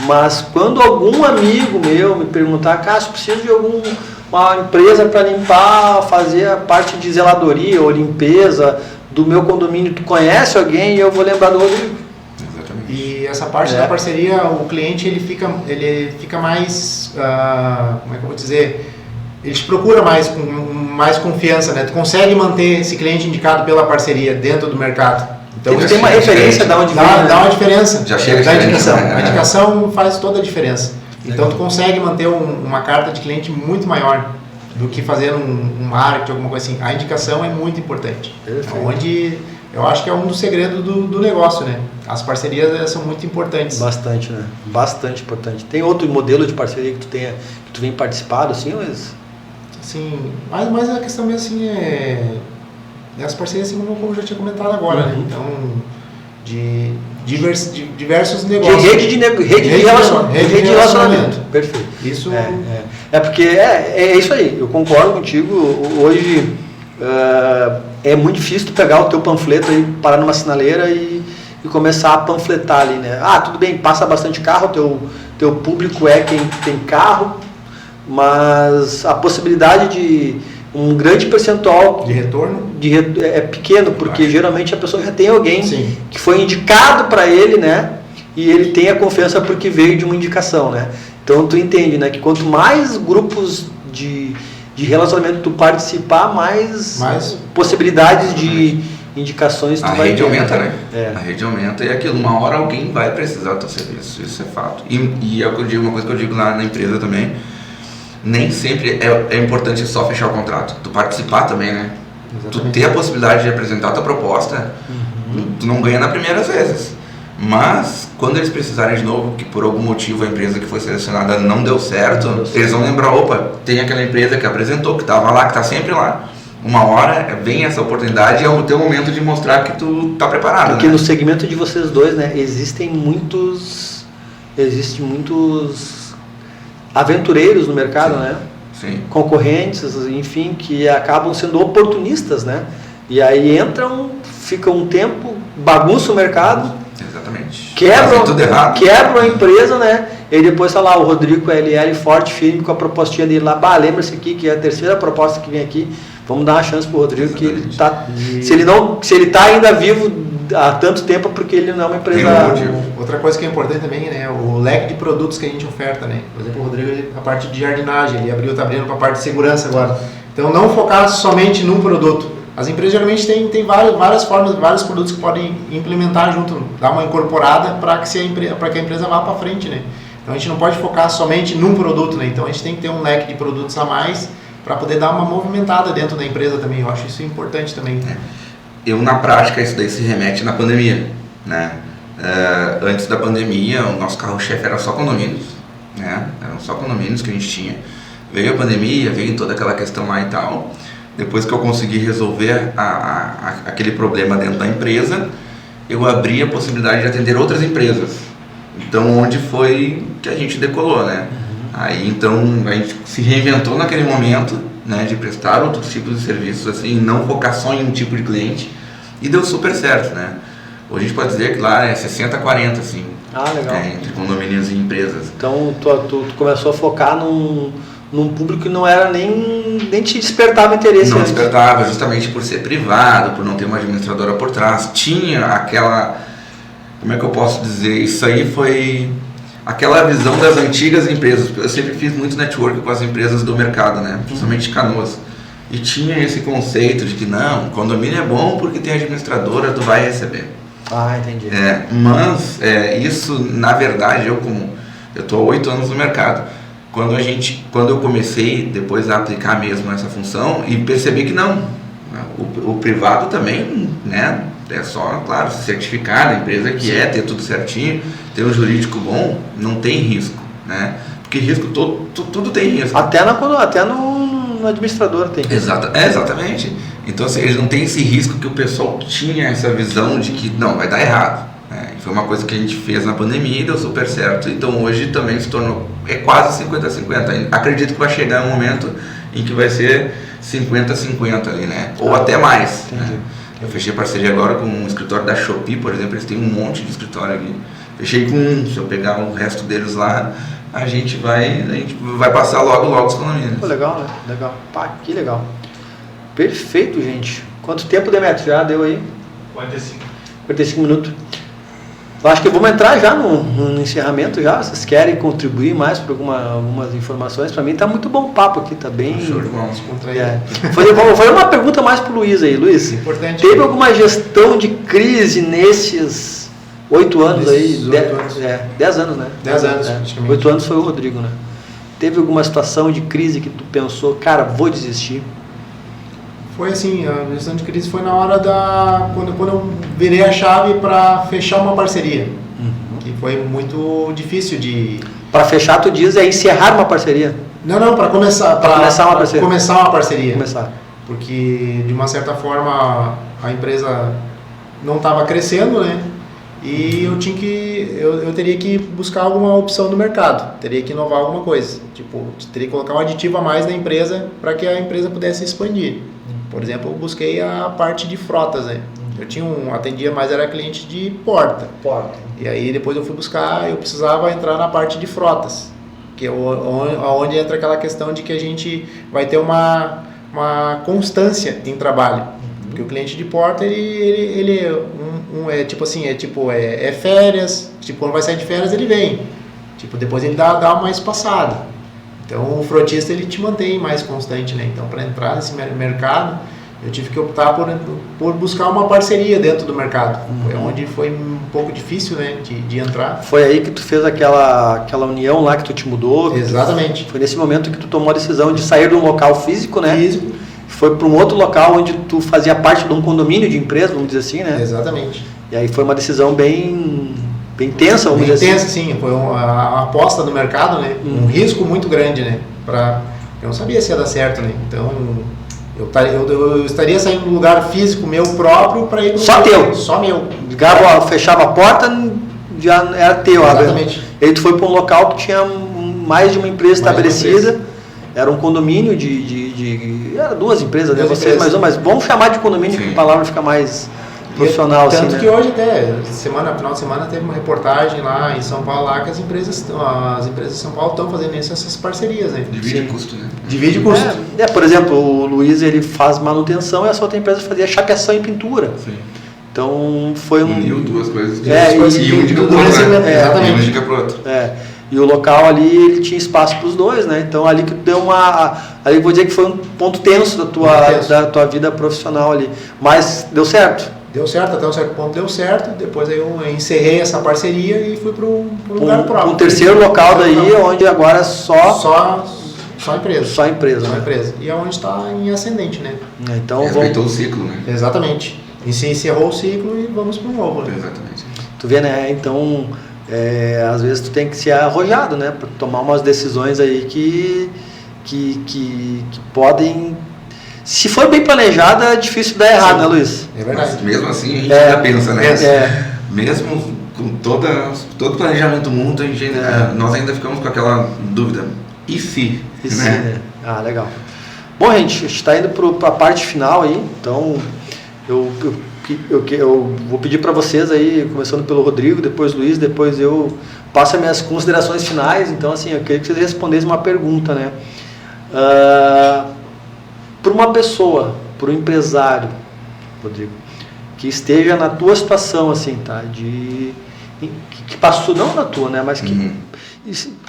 Mas quando algum amigo meu me perguntar, Cássio, preciso de uma empresa para limpar, fazer a parte de zeladoria ou limpeza do meu condomínio, tu conhece alguém? E eu vou lembrar do Rodrigo. Exatamente. E essa parte da parceria, o cliente ele fica mais, como é que eu vou dizer, ele te procura com mais confiança, né? Tu consegue manter esse cliente indicado pela parceria dentro do mercado. Então, tem uma referência de onde vem, né? Dá uma diferença. Já chega da indicação. Né? A indicação faz toda a diferença. Então tu consegue manter uma carta de cliente muito maior do que fazer um marketing, alguma coisa assim. A indicação é muito importante. Onde eu acho que é um dos segredos do negócio, né? As parcerias são muito importantes. Bastante, né? Bastante importante. Tem outro modelo de parceria que tu vem participado, assim, mas... Sim, mas a questão mesmo assim as parcerias, assim, como eu já tinha comentado agora, né? Então, de diversos negócios. Rede de relacionamento. Perfeito. Isso porque é isso aí, eu concordo contigo. Hoje é muito difícil tu pegar o teu panfleto e parar numa sinaleira e começar a panfletar ali, né? Tudo bem, passa bastante carro, teu público é quem tem carro, mas a possibilidade de um grande percentual de retorno é pequeno, porque geralmente a pessoa já tem alguém Sim. que foi indicado para ele, né? E ele tem a confiança porque veio de uma indicação, né? Então tu entende, né? Que quanto mais grupos de relacionamento tu participar, mais possibilidades de indicações tu vai ter. A rede aumenta, né? A rede aumenta e aquilo, uma hora alguém vai precisar do teu serviço, isso é fato. E é o que eu digo, uma coisa que eu digo lá na empresa também, nem sempre é importante só fechar o contrato, tu participar também, né? Exatamente. Tu ter a possibilidade de apresentar a tua proposta, tu não ganha nas primeiras vezes, mas quando eles precisarem de novo, que por algum motivo a empresa que foi selecionada não deu certo, eles vão lembrar, opa, tem aquela empresa que apresentou, que estava lá, que está sempre lá. Uma hora vem essa oportunidade e é o teu momento de mostrar que tu tá preparado. Porque né? no segmento de vocês dois, né, existem muitos aventureiros no mercado, né? Sim. Concorrentes, enfim, que acabam sendo oportunistas, né? E aí entram, ficam um tempo, bagunçam o mercado, Exatamente. quebram a empresa, né? E depois tá lá o Rodrigo com a LL forte, firme, com a propostinha dele lá, lembra-se aqui que é a terceira proposta que vem aqui, vamos dar uma chance pro Rodrigo. Exatamente. Que ele tá, se ele tá ainda vivo há tanto tempo, porque ele não é uma empresa... Outra coisa que é importante também, né, o leque de produtos que a gente oferta, né? Por exemplo, o Rodrigo, a parte de jardinagem, ele tá abrindo para a parte de segurança agora. Então, não focar somente num produto. As empresas geralmente têm várias formas, vários produtos que podem implementar junto, dar uma incorporada para que a empresa vá para frente, né? Então, a gente não pode focar somente num produto, né? Então, a gente tem que ter um leque de produtos a mais para poder dar uma movimentada dentro da empresa também. Eu acho isso importante também. Eu, na prática, isso daí se remete na pandemia, né? Antes da pandemia, o nosso carro-chefe era só condomínios, né? Eram só condomínios que a gente tinha. Veio a pandemia, veio toda aquela questão lá e tal. Depois que eu consegui resolver aquele problema dentro da empresa, eu abri a possibilidade de atender outras empresas. Então, onde foi que a gente decolou, né? Aí, então, a gente se reinventou naquele momento, né? De prestar outros tipos de serviços, assim, não focar só em um tipo de cliente. E deu super certo, né? Hoje a gente pode dizer que lá é 60-40, assim. Ah, legal. Entre condomínios e empresas. Então, tu começou a focar num público que não era nem te despertava interesse. Não antes. despertava, justamente por ser privado, por não ter uma administradora por trás. Tinha aquela... Como é que eu posso dizer? Isso aí foi aquela visão das antigas empresas. Eu sempre fiz muito network com as empresas do mercado, né? Principalmente Canoas. E tinha esse conceito de que não, condomínio é bom porque tem administradora, tu vai receber. Ah, entendi. Mas isso, na verdade, eu estou há 8 anos no mercado. Quando eu comecei depois a aplicar mesmo essa função e percebi que não, o privado também, né? É só, claro, se certificar da empresa que ter tudo certinho, ter um jurídico bom, não tem risco, né? Porque risco, tudo tem risco. Até no administrador tem risco. Exatamente. Então, assim, eles não têm esse risco que o pessoal tinha essa visão de que não, vai dar errado. Foi uma coisa que a gente fez na pandemia e deu super certo. Então, hoje também se tornou, quase 50-50. Acredito que vai chegar um momento em que vai ser 50-50 ali, né? Ou até mais. Né? Eu fechei parceria agora com um escritório da Shopee, por exemplo, eles têm um monte de escritório aqui. Fechei com um, se eu pegar o resto deles lá, a gente vai passar logo os condomínios. Pô, legal, né? Legal. Pá, que legal. Perfeito, gente. Quanto tempo, Demetrio? Já deu aí? 45 minutos. Eu acho que vamos entrar já no encerramento já. Vocês querem contribuir mais por algumas informações? Para mim tá muito bom o papo aqui, tá bem... Show de bola. Vou fazer uma pergunta mais pro Luiz aí. Luiz, importante. Teve alguma gestão de crise nesses 8 anos aí? 10 anos, né? 10 anos, praticamente. 8 anos foi o Rodrigo, né? Teve alguma situação de crise que tu pensou, cara, vou desistir? Foi assim, a gestão de crise foi na hora quando eu virei a chave para fechar uma parceria, que foi muito difícil de... Para fechar, tu diz, encerrar uma parceria? Não, para começar uma parceria. Começar uma parceria. Porque, de uma certa forma, a empresa não estava crescendo, né? E eu teria que buscar alguma opção no mercado, teria que inovar alguma coisa. Tipo, teria que colocar um aditivo a mais na empresa para que a empresa pudesse expandir. Por exemplo, eu busquei a parte de frotas, né? Eu atendia mais, era cliente de porta. E aí depois eu fui buscar, eu precisava entrar na parte de frotas, que é onde entra aquela questão de que a gente vai ter uma constância em trabalho. Porque o cliente de porta, ele é férias, tipo, quando vai sair de férias ele vem. Tipo, depois ele dá uma espaçada. Então, o frotista, ele te mantém mais constante, né? Então, para entrar nesse mercado, eu tive que optar por buscar uma parceria dentro do mercado. Foi onde foi um pouco difícil, né, de entrar. Foi aí que tu fez aquela união lá que tu te mudou? Exatamente. Foi nesse momento que tu tomou a decisão de sair de um local físico, né? Físico. Foi para um outro local onde tu fazia parte de um condomínio de empresa, vamos dizer assim, né? Exatamente. E aí foi uma decisão bem tensa, vamos dizer assim. Bem tensa, sim. Foi uma aposta no mercado, né? Um risco muito grande, né? Eu não sabia se ia dar certo, né? Então, eu estaria saindo do lugar físico meu próprio para ir Só teu? Só meu. Fechava a porta, já era teu. Exatamente. E aí tu foi para um local que tinha mais de uma empresa estabelecida. Era um condomínio era 2 empresas, né? Vocês mais uma, mas vamos chamar de condomínio, que a palavra fica mais profissional. Tanto assim, que né? hoje até, final de semana, teve uma reportagem lá em São Paulo, lá que as empresas de São Paulo estão fazendo essas parcerias, né? Divide custo, né? Divide custo. Por exemplo, o Luiz, ele faz manutenção e essa outra empresa fazia chapeação e pintura. Sim. Então foi Uniu duas coisas. E um indica pro outro, né? Exatamente. E um indica pro outro. E o local ali, ele tinha espaço para os dois, né? Então ali que deu ali eu vou dizer que foi um ponto tenso da tua vida profissional ali. Mas deu certo? Deu certo, até um certo ponto deu certo. Depois aí eu encerrei essa parceria e fui para um lugar próprio. Um terceiro local daí, onde agora só Só empresa. Só empresa. Só né? empresa. E é onde está em ascendente, né? Então, Respeitou o ciclo, né? Exatamente. E se encerrou o ciclo e vamos para o novo. Né? Exatamente. tu vê, né? Então, às vezes tu tem que ser arrojado, né? Para tomar umas decisões aí que podem... Se for bem planejada, é difícil dar errado, né, Luiz? É verdade. Mas mesmo assim, a gente ainda pensa, né? Mesmo com todo o planejamento do mundo, nós ainda ficamos com aquela dúvida. E se? E se, né? Ah, legal. Bom, gente, a gente está indo para a parte final aí, então eu vou pedir para vocês aí, começando pelo Rodrigo, depois Luiz, depois eu passo as minhas considerações finais. Então, assim, eu queria que vocês respondessem uma pergunta, né? Para uma pessoa, para um empresário, Rodrigo, que esteja na tua situação, assim, tá? Que passou, não na tua, né? Mas que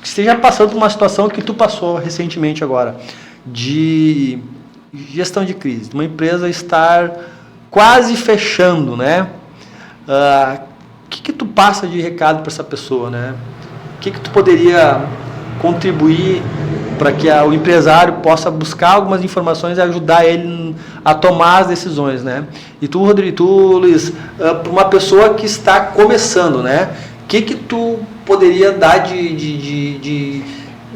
esteja passando por uma situação que tu passou recentemente agora, de gestão de crise, de uma empresa estar quase fechando, né? O que tu passa de recado para essa pessoa, né? O que tu poderia contribuir para que o empresário possa buscar algumas informações e ajudar ele a tomar as decisões, né? E tu, Rodrigo, tu, Luiz, para uma pessoa que está começando, né? O que tu poderia dar de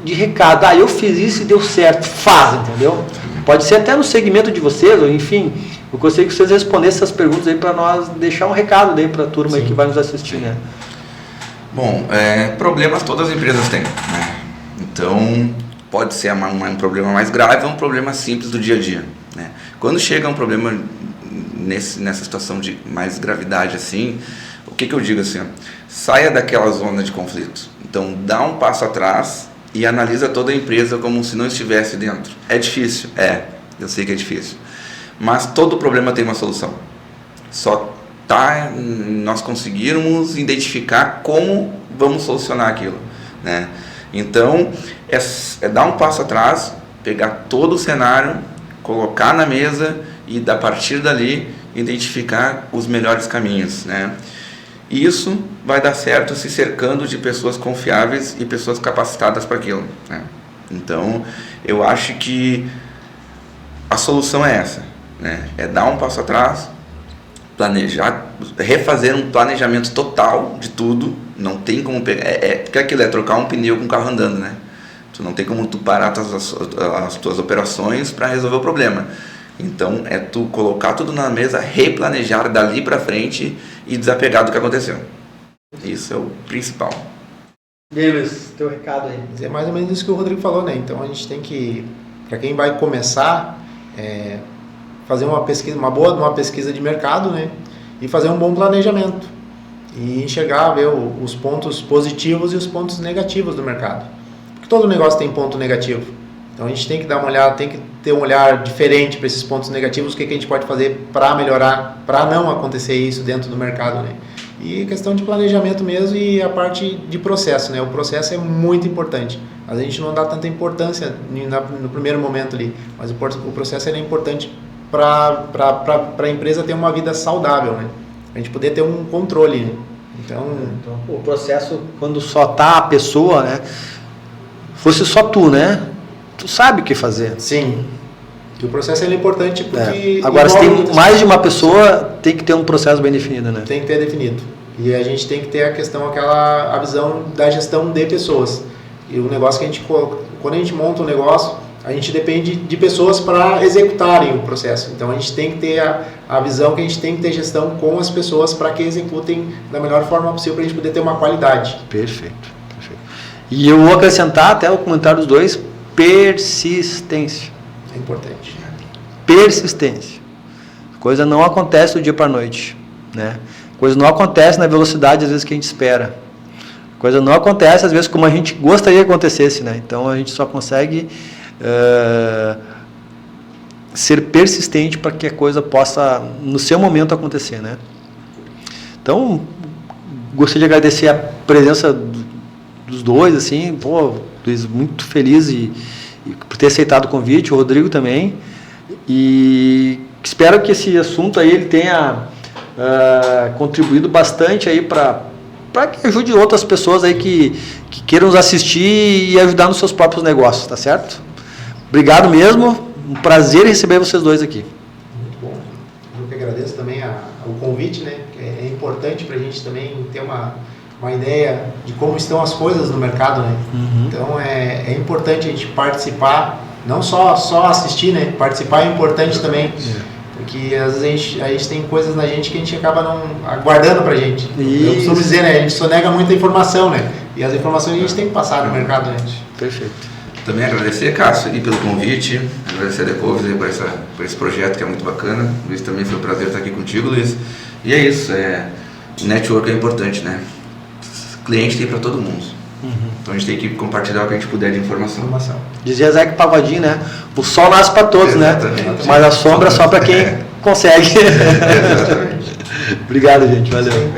recado? Eu fiz isso e deu certo. Faz, entendeu? Pode ser até no segmento de vocês, ou enfim, eu gostaria que vocês respondessem essas perguntas aí para nós deixar um recado aí para a turma aí que vai nos assistir, né? Bom, problemas todas as empresas têm, né? Então, pode ser um problema mais grave ou um problema simples do dia a dia, né? Quando chega um problema nessa situação de mais gravidade assim, o que eu digo assim? Saia daquela zona de conflito. Então, dá um passo atrás e analisa toda a empresa como se não estivesse dentro. É difícil? Eu sei que é difícil. Mas todo problema tem uma solução. Só nós conseguirmos identificar como vamos solucionar aquilo, né? Então, é dar um passo atrás, pegar todo o cenário, colocar na mesa e, a partir dali, identificar os melhores caminhos, né? Isso vai dar certo se cercando de pessoas confiáveis e pessoas capacitadas para aquilo, né? Então, eu acho que a solução é essa, né? É dar um passo atrás, planejar, refazer um planejamento total de tudo. Não tem como pegar, porque aquilo é trocar um pneu com o carro andando, né? Tu não tem como tu parar as tuas operações para resolver o problema. Então é tu colocar tudo na mesa, replanejar dali para frente e desapegar do que aconteceu. Isso é o principal. E aí, Luiz, teu recado aí. É mais ou menos isso que o Rodrigo falou, né? Então a gente tem que, para quem vai começar, fazer uma pesquisa de mercado, né? E fazer um bom planejamento e enxergar, ver os pontos positivos e os pontos negativos do mercado, porque todo negócio tem ponto negativo. Então a gente tem que dar uma olhada, tem que ter um olhar diferente para esses pontos negativos, o que a gente pode fazer para melhorar, para não acontecer isso dentro do mercado, né? E questão de planejamento mesmo e a parte de processo, né? O processo é muito importante. A gente não dá tanta importância no primeiro momento ali, mas o processo é importante para a empresa ter uma vida saudável, né? A gente poder ter um controle, né? Então, o processo, quando só tá a pessoa, né? Fosse só tu, né? Tu sabe o que fazer. Sim. E o processo é importante porque... Agora, se tem mais de uma pessoa, tem que ter um processo bem definido, né? Tem que ter definido. E a gente tem que ter a visão da gestão de pessoas. E o negócio que quando a gente monta um negócio, a gente depende de pessoas para executarem o processo. Então a gente tem que ter a visão que a gente tem que ter gestão com as pessoas para que executem da melhor forma possível para a gente poder ter uma qualidade. Perfeito. E eu vou acrescentar até o comentário dos dois, persistência. É importante. Persistência. Coisa não acontece do dia para a noite, né? Coisa não acontece na velocidade às vezes que a gente espera. Coisa não acontece às vezes como a gente gostaria que acontecesse, né? Então a gente só consegue ser persistente para que a coisa possa no seu momento acontecer, né? Então gostaria de agradecer a presença dos dois, assim, Luiz, muito feliz e por ter aceitado o convite, o Rodrigo também, e espero que esse assunto aí ele tenha contribuído bastante aí para que ajude outras pessoas aí que queiram nos assistir e ajudar nos seus próprios negócios, tá certo? Obrigado mesmo. Um prazer receber vocês dois aqui. Muito bom. Eu que agradeço também o convite, né? É importante para a gente também ter uma ideia de como estão as coisas no mercado, né? Então é importante a gente participar, não só assistir, né? Participar é importante também, porque às vezes a gente tem coisas na gente que a gente acaba não aguardando pra gente. Isso. Eu costumo dizer, né? A gente só nega muita informação, né? E as informações a gente tem que passar no mercado, né? Perfeito. Também agradecer, Cássio, aí pelo convite, agradecer a Decovis por esse projeto que é muito bacana. Luiz, também foi um prazer estar aqui contigo, Luiz. E é isso, network é importante, né? Cliente tem para todo mundo. Então a gente tem que compartilhar o que a gente puder de informação. Dizia Zeca Pagodinho, né? O sol nasce para todos, Exatamente. né? Mas a sombra só para quem consegue. Exatamente. Obrigado, gente. Valeu.